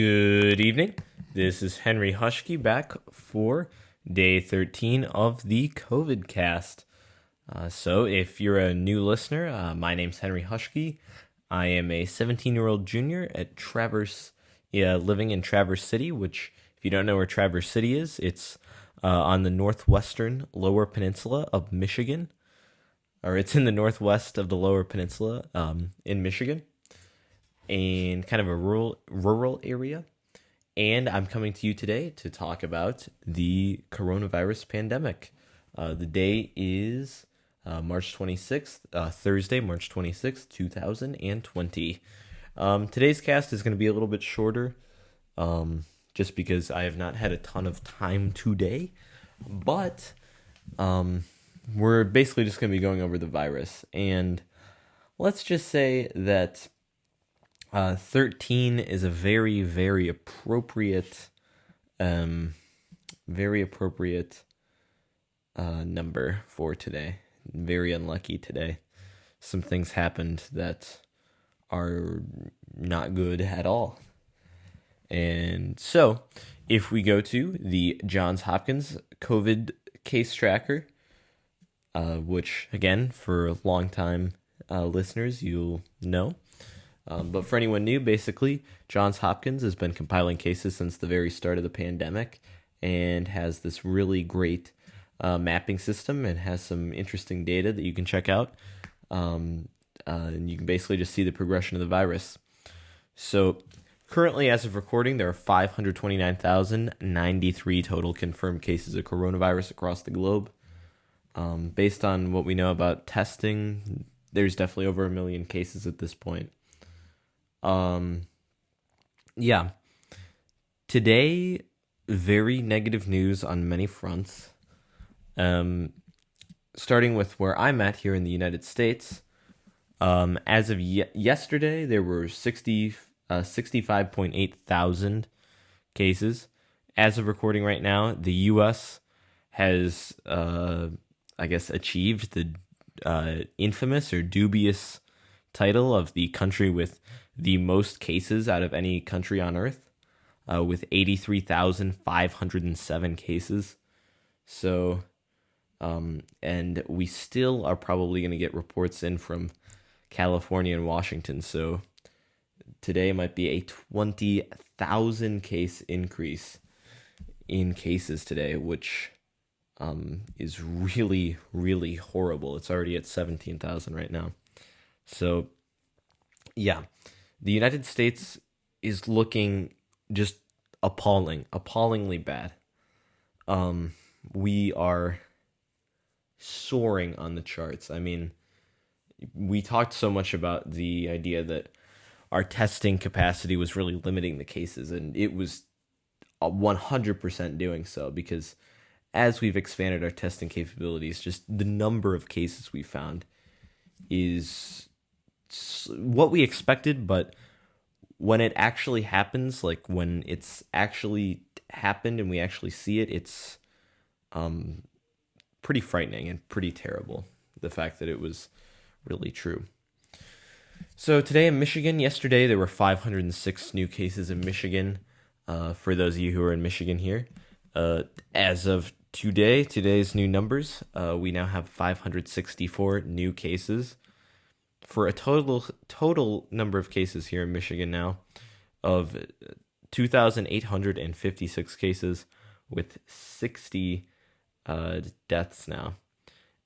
Good evening. This is Henry Hushke back for day 13 of the COVID cast. So, if you're a new listener, my name's Henry Hushke. I am a 17-year-old junior at living in Traverse City, which, if you don't know where Traverse City is, it's on the northwestern lower peninsula of Michigan, or it's in the northwest of the lower peninsula in Michigan, in kind of a rural area. And I'm coming to you today to talk about the coronavirus pandemic. The day is March 26th, Thursday, March 26th, 2020. Today's cast is going to be a little bit shorter, just because I have not had a ton of time today. But we're basically just going to be going over the virus. And let's just say that 13 is a very, very appropriate number for today. Very unlucky today. Some things happened that are not good at all. And so, if we go to the Johns Hopkins COVID case tracker, which, again, for long-time listeners, you'll know. But for anyone new, basically, Johns Hopkins has been compiling cases since the very start of the pandemic and has this really great mapping system and has some interesting data that you can check out. And you can basically just see the progression of the virus. So currently, as of recording, there are 529,093 total confirmed cases of coronavirus across the globe. Based on what we know about testing, there's definitely over 1 million cases at this point. Today, very negative news on many fronts. Starting with where I'm at here in the United States, as of yesterday, there were 65.8 thousand cases. As of recording right now, the U.S. has, achieved the infamous or dubious title of the country with the most cases out of any country on Earth, with 83,507 cases. So, and we still are probably going to get reports in from California and Washington. So today might be a 20,000 case increase in cases today, which is really, really horrible. It's already at 17,000 right now. So, yeah, the United States is looking just appallingly bad. We are soaring on the charts. I mean, we talked so much about the idea that our testing capacity was really limiting the cases, and it was 100% doing so, because as we've expanded our testing capabilities, just the number of cases we found is what we expected, but when it actually happens, like when it's actually happened and we actually see it, it's pretty frightening and pretty terrible, the fact that it was really true. So today in Michigan, yesterday there were 506 new cases in Michigan. For those of you who are in Michigan here, as of today's new numbers, we now have 564 new cases, for a total number of cases here in Michigan now of 2,856 cases with 60 deaths now.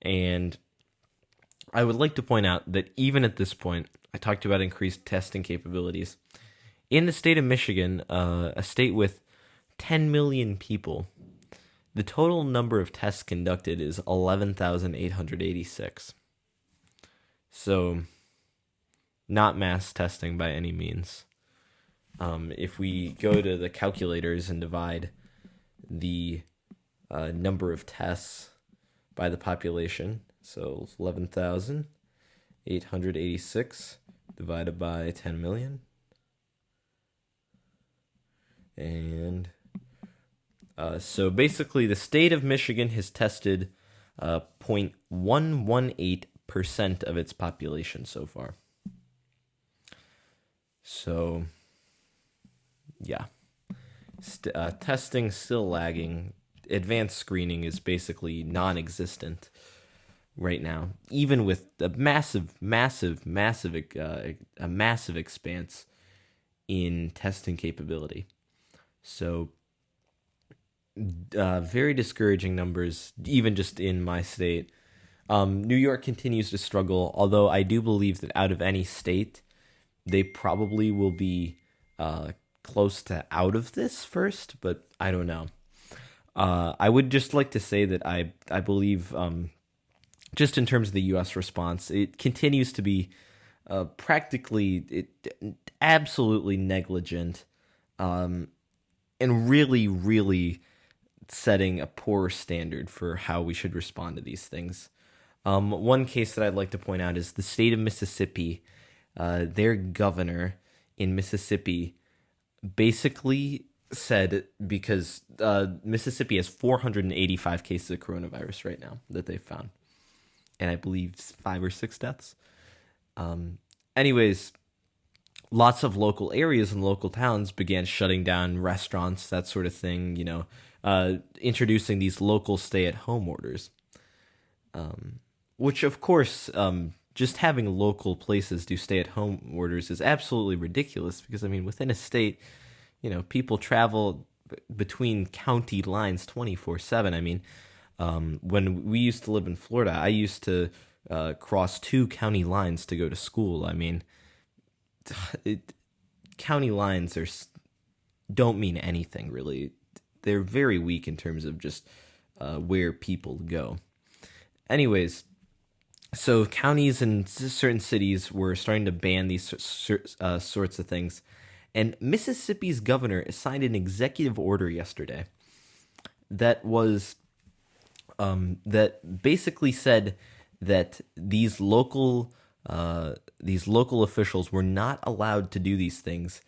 And I would like to point out that even at this point, I talked about increased testing capabilities. In the state of Michigan, a state with 10 million people, the total number of tests conducted is 11,886. So, not mass testing by any means. If we go to the calculators and divide the number of tests by the population, so 11,886 divided by 10 million. And so basically the state of Michigan has tested 0.118% of its population so far. So yeah, testing still lagging. Advanced screening is basically non-existent right now, even with a massive expanse in testing capability. So, very discouraging numbers, even just in my state. New York continues to struggle, although I do believe that out of any state, they probably will be close to out of this first, but I don't know. I would just like to say that I believe, just in terms of the U.S. response, it continues to be absolutely negligent, and really setting a poor standard for how we should respond to these things. One case that I'd like to point out is the state of Mississippi. Their governor in Mississippi basically said, because Mississippi has 485 cases of coronavirus right now that they've found, and I believe 5 or 6 deaths. Anyways, lots of local areas and local towns began shutting down restaurants, that sort of thing, introducing these local stay-at-home orders. Which, of course, just having local places do stay-at-home orders is absolutely ridiculous because, I mean, within a state, people travel between county lines 24/7. I mean, when we used to live in Florida, I used to cross 2 county lines to go to school. I mean, county lines don't mean anything, really. They're very weak in terms of just where people go. Anyways, so counties and certain cities were starting to ban these sorts of things. And Mississippi's governor signed an executive order yesterday that was that basically said that these local officials were not allowed to do these things,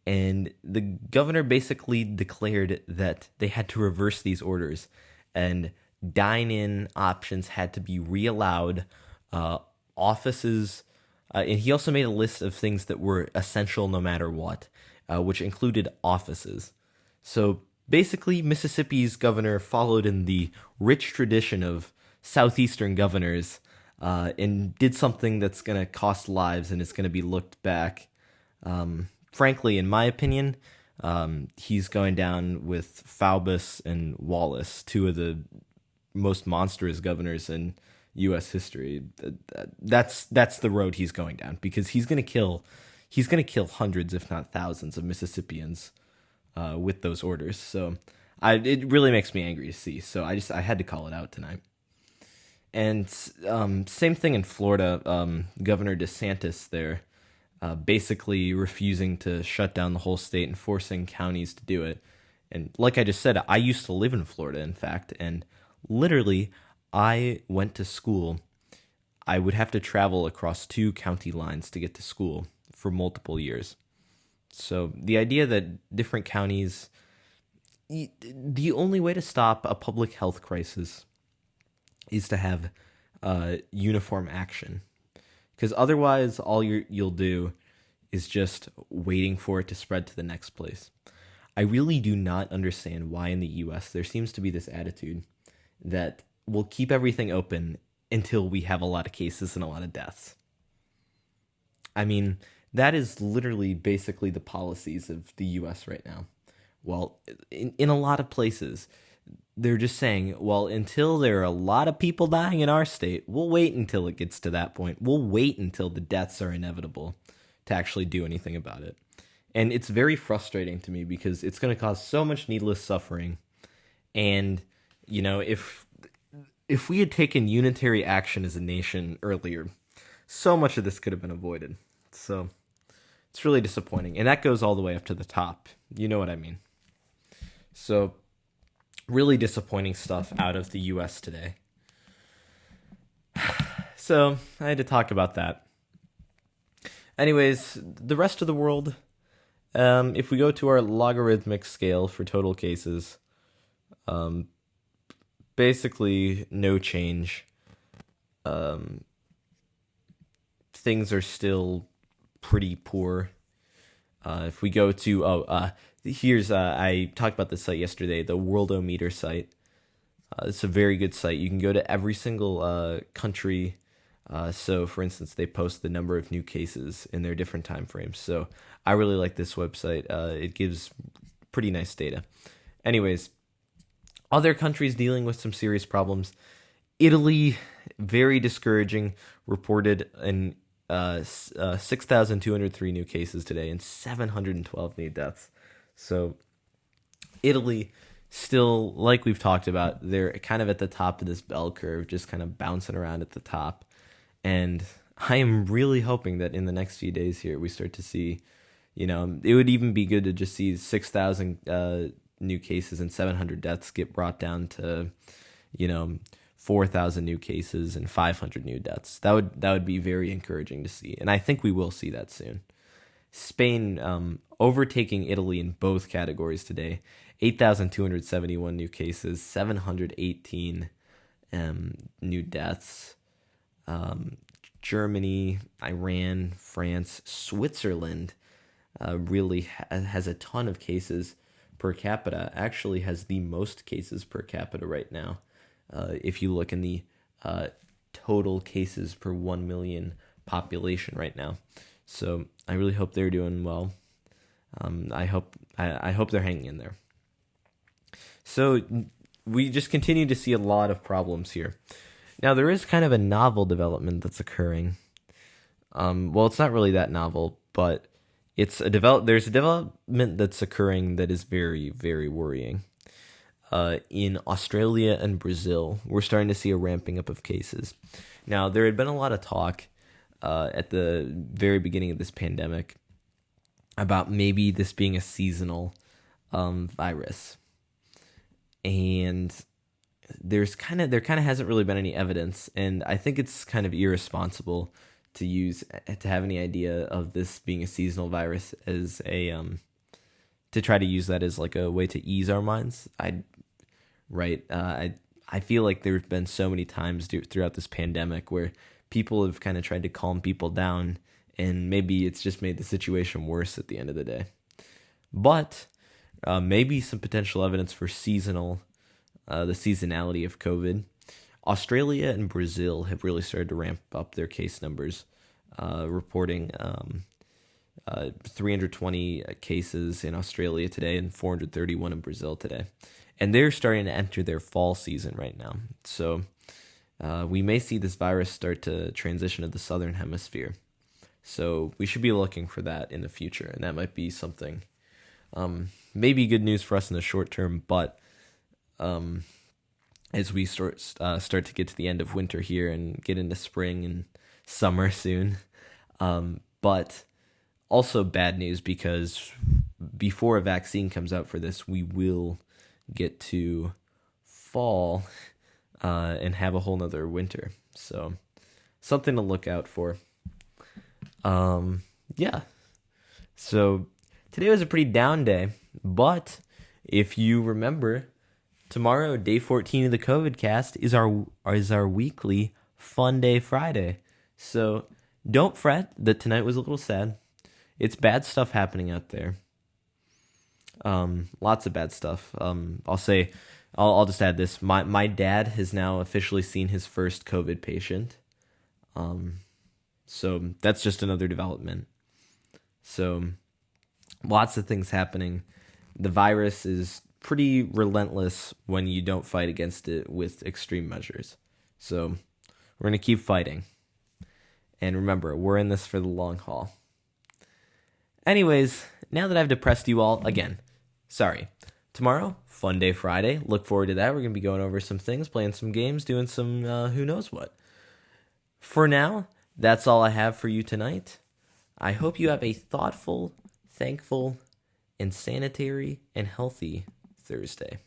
and the governor basically declared that they had to reverse these orders, and dine-in options had to be re-allowed. Offices, and he also made a list of things that were essential no matter what, which included offices. So basically, Mississippi's governor followed in the rich tradition of southeastern governors, and did something that's going to cost lives and it's going to be looked back. Frankly, in my opinion, he's going down with Faubus and Wallace, 2 of the most monstrous governors in U.S. history. That's the road he's going down, because he's going to kill hundreds, if not thousands, of Mississippians with those orders. So it really makes me angry to see. So I had to call it out tonight. And same thing in Florida. Governor DeSantis there basically refusing to shut down the whole state and forcing counties to do it. And like I just said, I used to live in Florida, in fact, and literally I went to school. I would have to travel across 2 county lines to get to school for multiple years. So the idea that different counties, the only way to stop a public health crisis is to have uniform action, because otherwise all you'll do is just waiting for it to spread to the next place. I really do not understand why in the U.S. there seems to be this attitude that we'll keep everything open until we have a lot of cases and a lot of deaths. I mean, that is literally basically the policies of the U.S. right now. Well, in a lot of places, they're just saying, well, until there are a lot of people dying in our state, we'll wait until it gets to that point. We'll wait until the deaths are inevitable to actually do anything about it. And it's very frustrating to me because it's going to cause so much needless suffering. And, if we had taken unitary action as a nation earlier, so much of this could have been avoided. So it's really disappointing. And that goes all the way up to the top. You know what I mean? So really disappointing stuff out of the U.S. today. So I had to talk about that. Anyways, the rest of the world, if we go to our logarithmic scale for total cases, basically no change. Things are still pretty poor. If we go to here's I talked about this site yesterday, the Worldometer site. It's a very good site. You can go to every single country. So, for instance, they post the number of new cases in their different time frames. So, I really like this website. It gives pretty nice data. Anyways, other countries dealing with some serious problems. Italy, very discouraging, reported 6,203 new cases today and 712 new deaths. So, Italy, still, like we've talked about, they're kind of at the top of this bell curve, just kind of bouncing around at the top. And I am really hoping that in the next few days here, we start to see, it would even be good to just see 6,000 new cases and 700 deaths get brought down to, 4,000 new cases and 500 new deaths. That would be very encouraging to see. And I think we will see that soon. Spain overtaking Italy in both categories today. 8,271 new cases, 718 new deaths. Germany, Iran, France, Switzerland really has a ton of cases per capita. Actually has the most cases per capita right now. If you look in the total cases per 1 million population right now. So I really hope they're doing well. I hope they're hanging in there. So we just continue to see a lot of problems here. Now, there is kind of a novel development that's occurring. Well, it's not really that novel, but there's a development that's occurring that is very, very worrying. In Australia and Brazil, we're starting to see a ramping up of cases. Now, there had been a lot of talk at the very beginning of this pandemic about maybe this being a seasonal virus. And there kind of hasn't really been any evidence, and I think it's kind of irresponsible to have any idea of this being a seasonal virus as to try to use that as like a way to ease our minds. I feel like there've been so many times throughout this pandemic where people have kind of tried to calm people down, and maybe it's just made the situation worse at the end of the day. But maybe some potential evidence for the seasonality of COVID. Australia and Brazil have really started to ramp up their case numbers, reporting 320 cases in Australia today and 431 in Brazil today. And they're starting to enter their fall season right now. So we may see this virus start to transition to the southern hemisphere. So we should be looking for that in the future, and that might be something maybe good news for us in the short term, but as we start to get to the end of winter here and get into spring and summer soon. But also bad news, because before a vaccine comes out for this, we will get to fall and have a whole nother winter. So something to look out for. Yeah. So today was a pretty down day, but if you remember, tomorrow, day 14 of the COVID cast, is our weekly Fun Day Friday. So don't fret that tonight was a little sad. It's bad stuff happening out there. Lots of bad stuff. I'll just add this. My dad has now officially seen his first COVID patient. So that's just another development. So lots of things happening. The virus is pretty relentless when you don't fight against it with extreme measures. So we're going to keep fighting. And remember, we're in this for the long haul. Anyways, now that I've depressed you all, again, sorry. Tomorrow, Fun Day Friday. Look forward to that. We're going to be going over some things, playing some games, doing some who knows what. For now, that's all I have for you tonight. I hope you have a thoughtful, thankful, and sanitary and healthy Thursday.